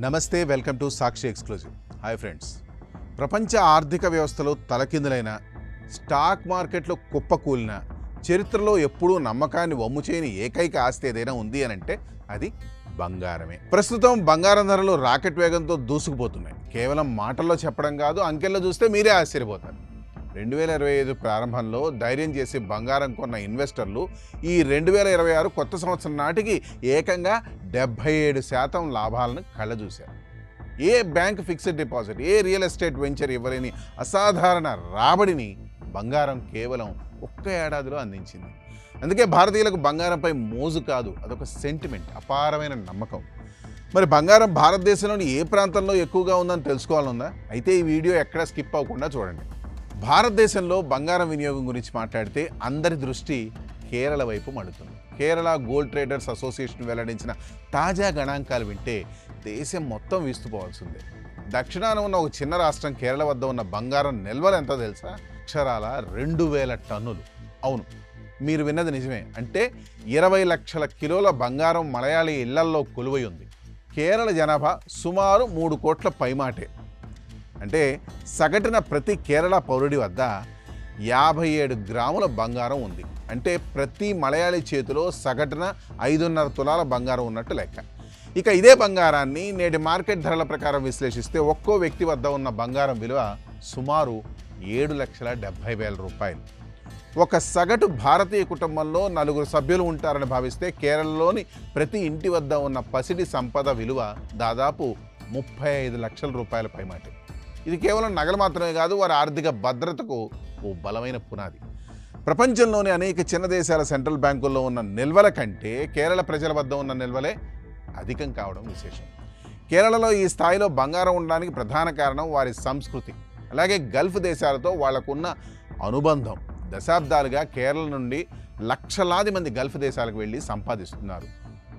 నమస్తే, welcome to Sakshi exclusive. Hi friends. ప్రపంచ ఆర్థిక వ్యవస్థలో తలకిందులైన, స్టాక్ మార్కెట్లో కుప్పకూలిన, చరిత్రలో ఎప్పుడూ నమ్మకాన్ని వమ్ము చేయని ఏకైక ఆస్తి ఏదైనా ఉంది అని అంటే అది బంగారమే. ప్రస్తుతం బంగారం ధరలు రాకెట్ వేగంతో దూసుకుపోతున్నాయి. కేవలం మాటల్లో చెప్పడం కాదు, అంకెల్లో చూస్తే మీరే ఆశ్చర్యపోతారు. 2025 ప్రారంభంలో ధైర్యం చేసి బంగారం కొన్న ఇన్వెస్టర్లు ఈ 2026 కొత్త సంవత్సరం నాటికి ఏకంగా 77% లాభాలను కళ్ళజూశారు. ఏ బ్యాంక్ ఫిక్స్డ్ డిపాజిట్, ఏ రియల్ ఎస్టేట్ వెంచర్ ఇవ్వలేని అసాధారణ రాబడిని బంగారం కేవలం ఒక్క ఏడాదిలో అందించింది. అందుకే భారతీయులకు బంగారంపై మోజు కాదు, అదొక సెంటిమెంట్, అపారమైన నమ్మకం. మరి బంగారం భారతదేశంలోని ఏ ప్రాంతంలో ఎక్కువగా ఉందని తెలుసుకోవాలనుందా? అయితే ఈ వీడియో ఎక్కడ స్కిప్ అవ్వకుండా చూడండి. భారతదేశంలో బంగారం వినియోగం గురించి మాట్లాడితే అందరి దృష్టి కేరళ వైపు మడుతుంది. కేరళ గోల్డ్ ట్రేడర్స్ అసోసియేషన్ వెల్లడించిన తాజా గణాంకాలు వింటే దేశం మొత్తం వీస్తుపోవాల్సిందే. దక్షిణాన ఉన్న ఒక చిన్న రాష్ట్రం కేరళ వద్ద ఉన్న బంగారం నిల్వలు ఎంతో తెలుసా? అక్షరాల 2000 టన్నులు. అవును, మీరు విన్నది నిజమే. అంటే 20 లక్షల కిలోల బంగారం మలయాళీ ఇళ్లల్లో కొలువై ఉంది. కేరళ జనాభా సుమారు 3 కోట్ల పైమాటే. అంటే సగటున ప్రతి కేరళ పౌరుడి వద్ద 57 గ్రాముల బంగారం ఉంది. అంటే ప్రతి మలయాళీ చేతిలో సగటున 5.5 తులాల బంగారం ఉన్నట్టు లెక్క. ఇక ఇదే బంగారాన్ని నేటి మార్కెట్ ధరల ప్రకారం విశ్లేషిస్తే ఒక్కో వ్యక్తి వద్ద ఉన్న బంగారం విలువ సుమారు 7,70,000 రూపాయలు. ఒక సగటు భారతీయ కుటుంబంలో 4 సభ్యులు ఉంటారని భావిస్తే కేరళలోని ప్రతి ఇంటి వద్ద ఉన్న పసిడి సంపద విలువ దాదాపు 35 లక్షల రూపాయల పైమాటే. ఇది కేవలం నగలు మాత్రమే కాదు, వారి ఆర్థిక భద్రతకు ఓ బలమైన పునాది. ప్రపంచంలోని అనేక చిన్న దేశాల సెంట్రల్ బ్యాంకుల్లో ఉన్న నిల్వల కంటే కేరళ ప్రజల వద్ద ఉన్న నిల్వలే అధికం కావడం విశేషం. కేరళలో ఈ స్థాయిలో బంగారం ఉండడానికి ప్రధాన కారణం వారి సంస్కృతి, అలాగే గల్ఫ్ దేశాలతో వాళ్లకున్న అనుబంధం. దశాబ్దాలుగా కేరళ నుండి లక్షలాది మంది గల్ఫ్ దేశాలకు వెళ్ళి సంపాదిస్తున్నారు.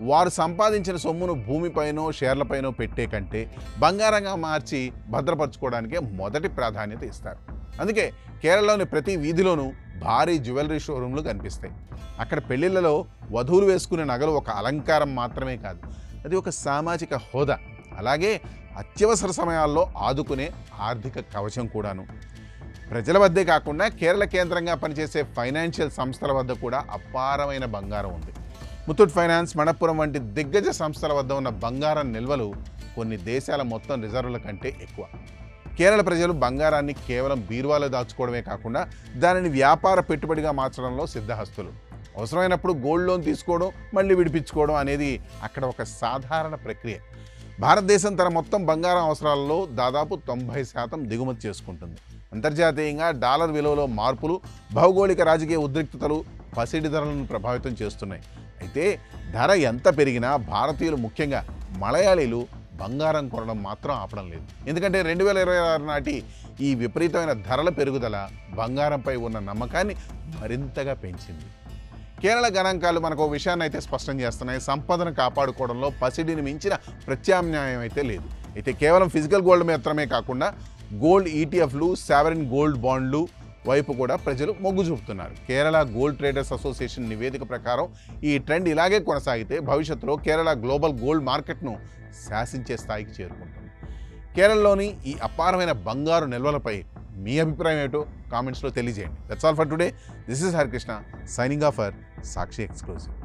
వారు సంపాదించిన సొమ్మును భూమిపైనో షేర్లపైనో పెట్టే కంటే బంగారంగా మార్చి భద్రపరచుకోవడానికే మొదటి ప్రాధాన్యత ఇస్తారు. అందుకే కేరళలోని ప్రతి వీధిలోనూ భారీ జ్యువెలరీ షోరూంలు కనిపిస్తాయి. అక్కడ పెళ్లిళ్లలో వధువులు వేసుకునే నగలు ఒక అలంకారం మాత్రమే కాదు, అది ఒక సామాజిక హోదా, అలాగే అత్యవసర సమయాల్లో ఆదుకునే ఆర్థిక కవచం కూడాను. ప్రజల వద్దే కాకుండా కేరళ కేంద్రంగా పనిచేసే ఫైనాన్షియల్ సంస్థల వద్ద కూడా అపారమైన బంగారం ఉంది. ముత్తూట్ ఫైనాన్స్, మణప్పురం వంటి దిగ్గజ సంస్థల వద్ద ఉన్న బంగారం నిల్వలు కొన్ని దేశాల మొత్తం రిజర్వుల కంటే ఎక్కువ. కేరళ ప్రజలు బంగారాన్ని కేవలం బీరువాలో దాచుకోవడమే కాకుండా దానిని వ్యాపార పెట్టుబడిగా మార్చడంలో సిద్ధహస్తులు. అవసరమైనప్పుడు గోల్డ్ లోన్ తీసుకోవడం, మళ్ళీ విడిపించుకోవడం అనేది అక్కడ ఒక సాధారణ ప్రక్రియ. భారతదేశం తన మొత్తం బంగారం అవసరాలలో దాదాపు 90% దిగుమతి చేసుకుంటుంది. అంతర్జాతీయంగా డాలర్ విలువలో మార్పులు, భౌగోళిక రాజకీయ ఉద్రిక్తతలు పసిడి ధరలను ప్రభావితం చేస్తున్నాయి. అయితే ధర ఎంత పెరిగినా భారతీయులు, ముఖ్యంగా మలయాళీలు బంగారం కొనడం మాత్రం ఆపడం లేదు. ఎందుకంటే 2026 నాటి ఈ విపరీతమైన ధరల పెరుగుదల బంగారంపై ఉన్న నమ్మకాన్ని మరింతగా పెంచింది. కేరళ గణాంకాలు మనకు విషయాన్ని అయితే స్పష్టం చేస్తున్నాయి. సంపదను కాపాడుకోవడంలో పసిడిని మించిన ప్రత్యామ్నాయం అయితే లేదు. అయితే కేవలం ఫిజికల్ గోల్డ్ మాత్రమే కాకుండా గోల్డ్ ఈటీఎఫ్లు, సావరిన్ గోల్డ్ బాండ్లు వైపు కూడా ప్రజలు మొగ్గు చూపుతున్నారు. కేరళ గోల్డ్ ట్రేడర్స్ అసోసియేషన్ నివేదిక ప్రకారం ఈ ట్రెండ్ ఇలాగే కొనసాగితే భవిష్యత్తులో కేరళ గ్లోబల్ గోల్డ్ మార్కెట్ను శాసించే స్థాయికి చేరుకుంటుంది. కేరళలోని ఈ అపారమైన బంగారు నిల్వలపై మీ అభిప్రాయం ఏమిటో కామెంట్స్లో తెలియజేయండి. That's all for today. This is Harikrishna signing off for Sakshi exclusive.